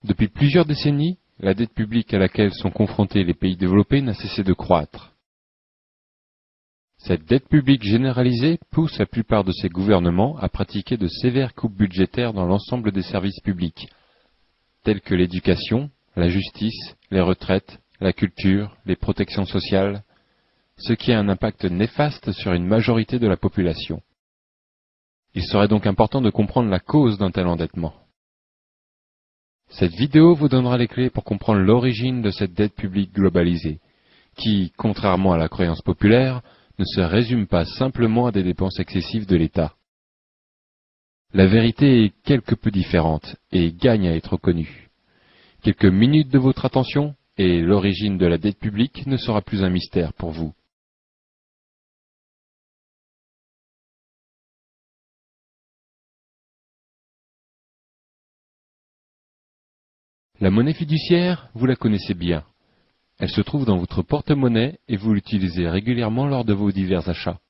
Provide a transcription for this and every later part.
Depuis plusieurs décennies, la dette publique à laquelle sont confrontés les pays développés n'a cessé de croître. Cette dette publique généralisée pousse la plupart de ces gouvernements à pratiquer de sévères coupes budgétaires dans l'ensemble des services publics, tels que l'éducation, la justice, les retraites, la culture, les protections sociales, ce qui a un impact néfaste sur une majorité de la population. Il serait donc important de comprendre la cause d'un tel endettement. Cette vidéo vous donnera les clés pour comprendre l'origine de cette dette publique globalisée, qui, contrairement à la croyance populaire, ne se résume pas simplement à des dépenses excessives de l'État. La vérité est quelque peu différente et gagne à être connue. Quelques minutes de votre attention et l'origine de la dette publique ne sera plus un mystère pour vous. La monnaie fiduciaire, vous la connaissez bien. Elle se trouve dans votre porte-monnaie et vous l'utilisez régulièrement lors de vos divers achats.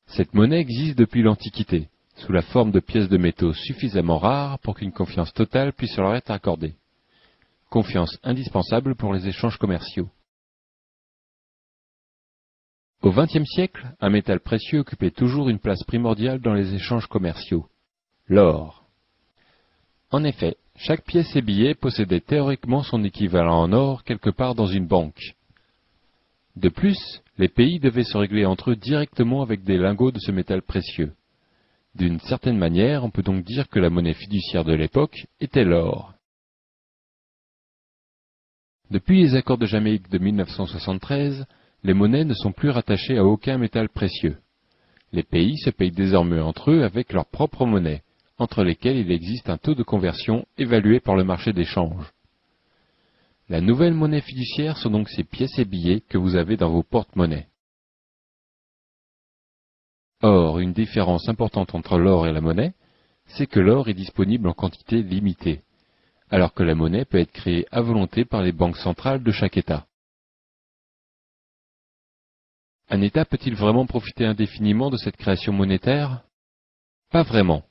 Cette monnaie existe depuis l'Antiquité, sous la forme de pièces de métaux suffisamment rares pour qu'une confiance totale puisse leur être accordée. Confiance indispensable pour les échanges commerciaux. Au XXe siècle, un métal précieux occupait toujours une place primordiale dans les échanges commerciaux, l'or. En effet, chaque pièce et billet possédait théoriquement son équivalent en or quelque part dans une banque. De plus, les pays devaient se régler entre eux directement avec des lingots de ce métal précieux. D'une certaine manière, on peut donc dire que la monnaie fiduciaire de l'époque était l'or. Depuis les accords de Jamaïque de 1973, les monnaies ne sont plus rattachées à aucun métal précieux. Les pays se payent désormais entre eux avec leur propre monnaie, entre lesquelles il existe un taux de conversion évalué par le marché des changes. La nouvelle monnaie fiduciaire sont donc ces pièces et billets que vous avez dans vos porte-monnaies. Or, une différence importante entre l'or et la monnaie, c'est que l'or est disponible en quantité limitée, alors que la monnaie peut être créée à volonté par les banques centrales de chaque État. Un État peut-il vraiment profiter indéfiniment de cette création monétaire? Pas vraiment,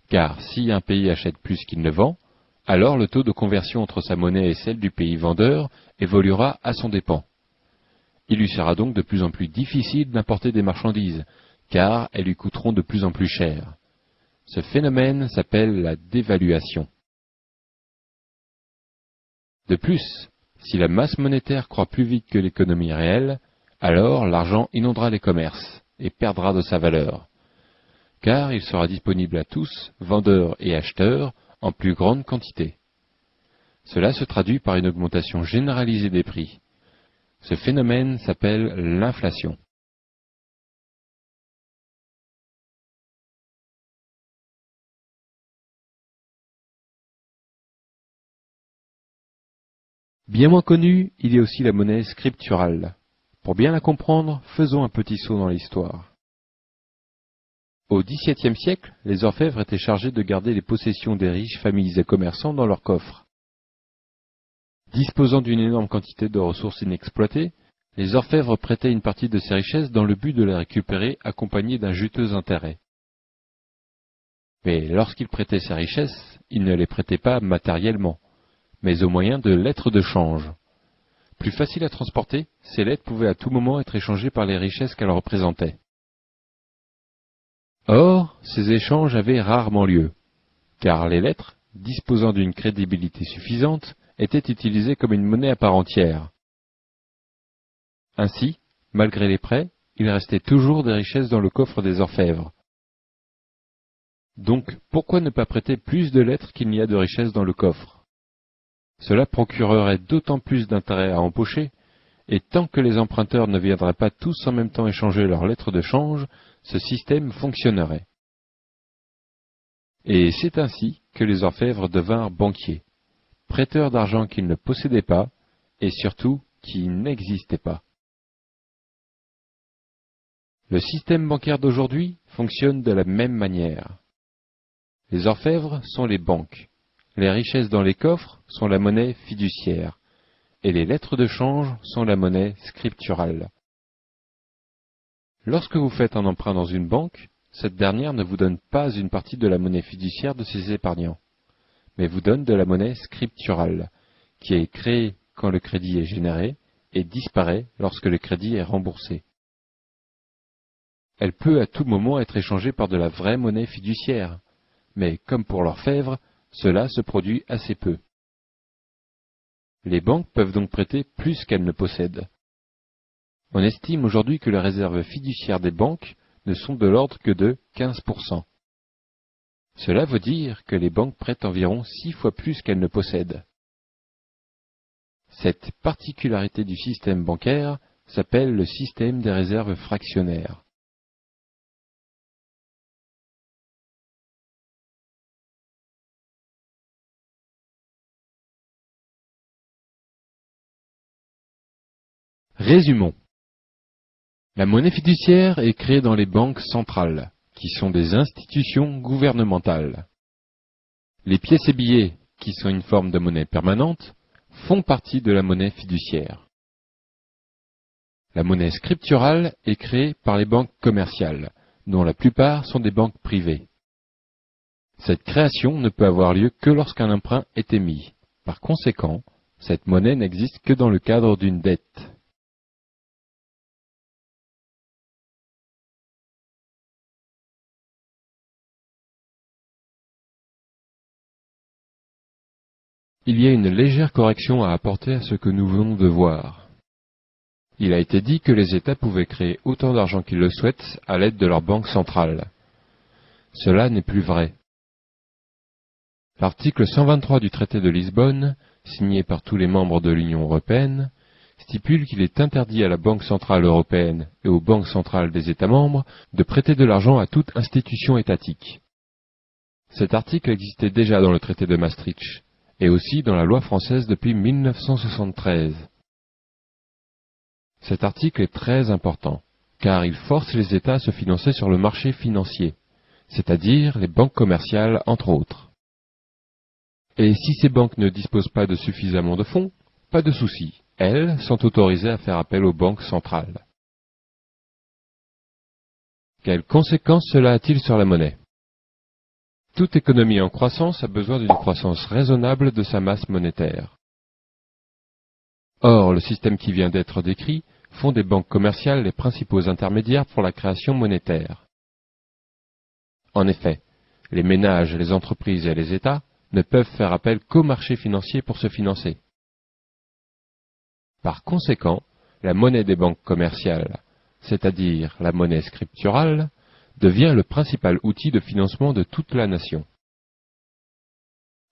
car si un pays achète plus qu'il ne vend, alors le taux de conversion entre sa monnaie et celle du pays vendeur évoluera à son dépens. Il lui sera donc de plus en plus difficile d'importer des marchandises, car elles lui coûteront de plus en plus cher. Ce phénomène s'appelle la dévaluation. De plus, si la masse monétaire croît plus vite que l'économie réelle, alors l'argent inondera les commerces et perdra de sa valeur, car il sera disponible à tous, vendeurs et acheteurs, en plus grande quantité. Cela se traduit par une augmentation généralisée des prix. Ce phénomène s'appelle l'inflation. Bien moins connue, il y a aussi la monnaie scripturale. Pour bien la comprendre, faisons un petit saut dans l'histoire. Au XVIIe siècle, les orfèvres étaient chargés de garder les possessions des riches familles et commerçants dans leurs coffres. Disposant d'une énorme quantité de ressources inexploitées, les orfèvres prêtaient une partie de ces richesses dans le but de les récupérer accompagnés d'un juteux intérêt. Mais lorsqu'ils prêtaient ces richesses, ils ne les prêtaient pas matériellement, mais au moyen de lettres de change. Plus faciles à transporter, ces lettres pouvaient à tout moment être échangées par les richesses qu'elles représentaient. Or, ces échanges avaient rarement lieu, car les lettres, disposant d'une crédibilité suffisante, étaient utilisées comme une monnaie à part entière. Ainsi, malgré les prêts, il restait toujours des richesses dans le coffre des orfèvres. Donc, pourquoi ne pas prêter plus de lettres qu'il n'y a de richesses dans le coffre? Cela procurerait d'autant plus d'intérêt à empocher, et tant que les emprunteurs ne viendraient pas tous en même temps échanger leurs lettres de change, ce système fonctionnerait. Et c'est ainsi que les orfèvres devinrent banquiers, prêteurs d'argent qu'ils ne possédaient pas, et surtout qui n'existaient pas. Le système bancaire d'aujourd'hui fonctionne de la même manière. Les orfèvres sont les banques, les richesses dans les coffres sont la monnaie fiduciaire, et les lettres de change sont la monnaie scripturale. Lorsque vous faites un emprunt dans une banque, cette dernière ne vous donne pas une partie de la monnaie fiduciaire de ses épargnants. mais vous donne de la monnaie scripturale, qui est créée quand le crédit est généré et disparaît lorsque le crédit est remboursé. Elle peut à tout moment être échangée par de la vraie monnaie fiduciaire, mais comme pour l'orfèvre, cela se produit assez peu. Les banques peuvent donc prêter plus qu'elles ne possèdent. On estime aujourd'hui que les réserves fiduciaires des banques ne sont de l'ordre que de 15%. Cela veut dire que les banques prêtent environ 6 fois plus qu'elles ne possèdent. Cette particularité du système bancaire s'appelle le système des réserves fractionnaires. Résumons. La monnaie fiduciaire est créée dans les banques centrales, qui sont des institutions gouvernementales. Les pièces et billets, qui sont une forme de monnaie permanente, font partie de la monnaie fiduciaire. La monnaie scripturale est créée par les banques commerciales, dont la plupart sont des banques privées. Cette création ne peut avoir lieu que lorsqu'un emprunt est émis. Par conséquent, cette monnaie n'existe que dans le cadre d'une dette. Il y a une légère correction à apporter à ce que nous venons de voir. Il a été dit que les États pouvaient créer autant d'argent qu'ils le souhaitent à l'aide de leur banque centrale. Cela n'est plus vrai. L'article 123 du traité de Lisbonne, signé par tous les membres de l'Union européenne, stipule qu'il est interdit à la Banque centrale européenne et aux banques centrales des États membres de prêter de l'argent à toute institution étatique. Cet article existait déjà dans le traité de Maastricht, et aussi dans la loi française depuis 1973. Cet article est très important, car il force les États à se financer sur le marché financier, c'est-à-dire les banques commerciales entre autres. Et si ces banques ne disposent pas de suffisamment de fonds, pas de souci, elles sont autorisées à faire appel aux banques centrales. Quelles conséquences cela a-t-il sur la monnaie ? Toute économie en croissance a besoin d'une croissance raisonnable de sa masse monétaire. Or, le système qui vient d'être décrit font des banques commerciales les principaux intermédiaires pour la création monétaire. En effet, les ménages, les entreprises et les États ne peuvent faire appel qu'au marché financier pour se financer. Par conséquent, la monnaie des banques commerciales, c'est-à-dire la monnaie scripturale, devient le principal outil de financement de toute la nation.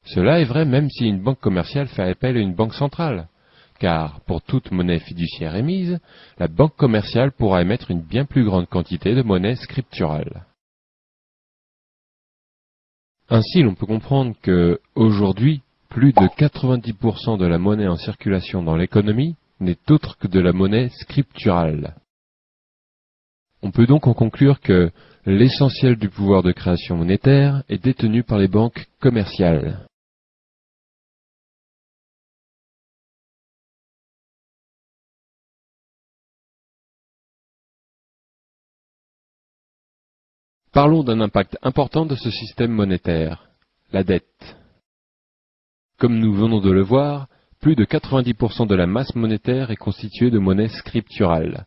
Cela est vrai même si une banque commerciale fait appel à une banque centrale, car pour toute monnaie fiduciaire émise, la banque commerciale pourra émettre une bien plus grande quantité de monnaie scripturale. Ainsi, l'on peut comprendre que, aujourd'hui, plus de 90% de la monnaie en circulation dans l'économie n'est autre que de la monnaie scripturale. On peut donc en conclure que l'essentiel du pouvoir de création monétaire est détenu par les banques commerciales. Parlons d'un impact important de ce système monétaire, la dette. Comme nous venons de le voir, plus de 90% de la masse monétaire est constituée de monnaie scripturale.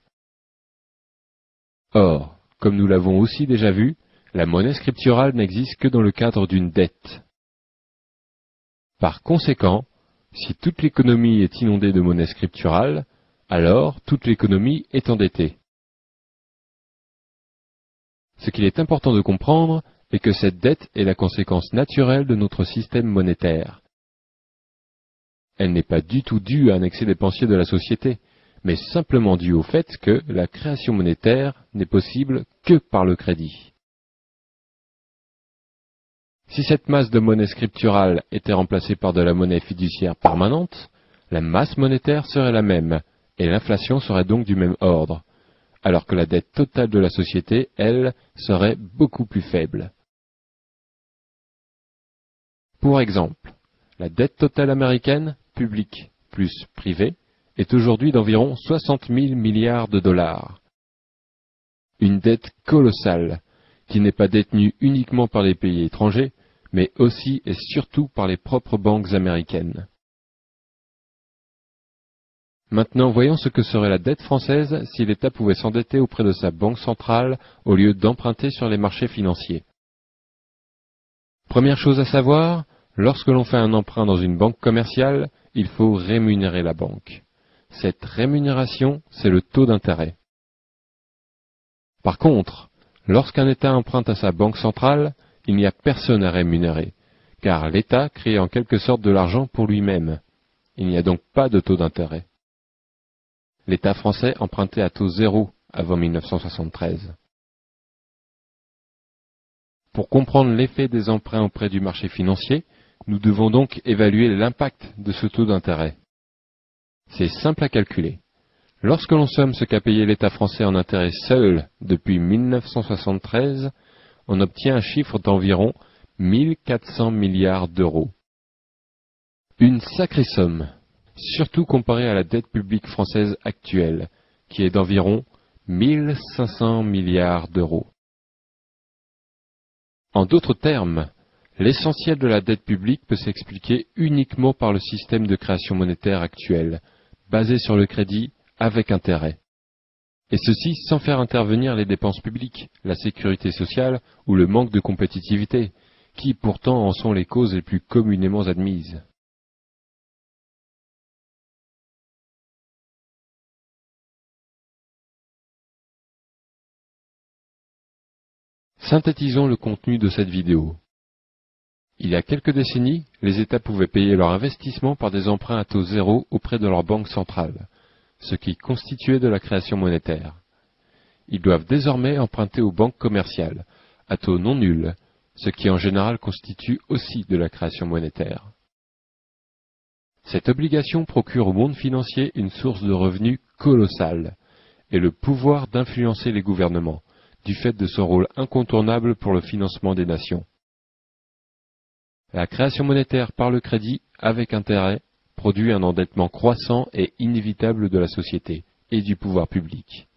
Or, comme nous l'avons aussi déjà vu, la monnaie scripturale n'existe que dans le cadre d'une dette. Par conséquent, si toute l'économie est inondée de monnaie scripturale, alors toute l'économie est endettée. Ce qu'il est important de comprendre est que cette dette est la conséquence naturelle de notre système monétaire. Elle n'est pas du tout due à un excès dépensier de la société, mais simplement due au fait que la création monétaire n'est possible que par le crédit. Si cette masse de monnaie scripturale était remplacée par de la monnaie fiduciaire permanente, la masse monétaire serait la même, et l'inflation serait donc du même ordre, alors que la dette totale de la société, elle, serait beaucoup plus faible. Pour exemple, la dette totale américaine, publique plus privée, est aujourd'hui d'environ 60 000 milliards de dollars. Une dette colossale, qui n'est pas détenue uniquement par les pays étrangers, mais aussi et surtout par les propres banques américaines. Maintenant, voyons ce que serait la dette française si l'État pouvait s'endetter auprès de sa banque centrale au lieu d'emprunter sur les marchés financiers. Première chose à savoir, lorsque l'on fait un emprunt dans une banque commerciale, il faut rémunérer la banque. Cette rémunération, c'est le taux d'intérêt. Par contre, lorsqu'un État emprunte à sa banque centrale, il n'y a personne à rémunérer, car l'État crée en quelque sorte de l'argent pour lui-même. Il n'y a donc pas de taux d'intérêt. L'État français empruntait à taux zéro avant 1973. Pour comprendre l'effet des emprunts auprès du marché financier, nous devons donc évaluer l'impact de ce taux d'intérêt. C'est simple à calculer. Lorsque l'on somme ce qu'a payé l'État français en intérêt seul depuis 1973, on obtient un chiffre d'environ 1400 milliards d'euros. Une sacrée somme, surtout comparée à la dette publique française actuelle, qui est d'environ 1500 milliards d'euros. En d'autres termes, l'essentiel de la dette publique peut s'expliquer uniquement par le système de création monétaire actuel, basé sur le crédit avec intérêt. Et ceci sans faire intervenir les dépenses publiques, la sécurité sociale ou le manque de compétitivité, qui pourtant en sont les causes les plus communément admises. Synthétisons le contenu de cette vidéo. Il y a quelques décennies, les États pouvaient payer leur investissement par des emprunts à taux zéro auprès de leur banque centrale, ce qui constituait de la création monétaire. Ils doivent désormais emprunter aux banques commerciales, à taux non nul, ce qui en général constitue aussi de la création monétaire. Cette obligation procure au monde financier une source de revenus colossale et le pouvoir d'influencer les gouvernements, du fait de son rôle incontournable pour le financement des nations. La création monétaire par le crédit avec intérêt produit un endettement croissant et inévitable de la société et du pouvoir public.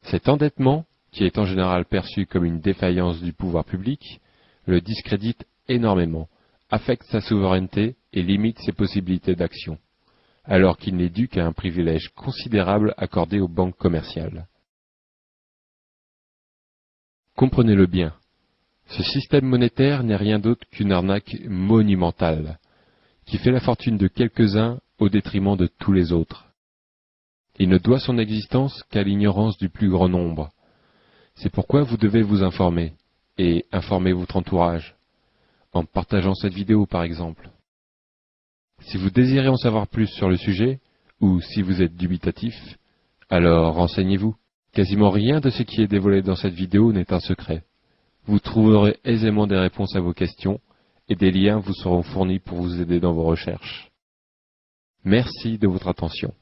Cet endettement, qui est en général perçu comme une défaillance du pouvoir public, le discrédite énormément, affecte sa souveraineté et limite ses possibilités d'action, alors qu'il n'est dû qu'à un privilège considérable accordé aux banques commerciales. Comprenez-le bien, ce système monétaire n'est rien d'autre qu'une arnaque monumentale, qui fait la fortune de quelques-uns au détriment de tous les autres. Il ne doit son existence qu'à l'ignorance du plus grand nombre. C'est pourquoi vous devez vous informer, et informer votre entourage, en partageant cette vidéo par exemple. Si vous désirez en savoir plus sur le sujet, ou si vous êtes dubitatif, alors renseignez-vous. Quasiment rien de ce qui est dévoilé dans cette vidéo n'est un secret. Vous trouverez aisément des réponses à vos questions, et des liens vous seront fournis pour vous aider dans vos recherches. Merci de votre attention.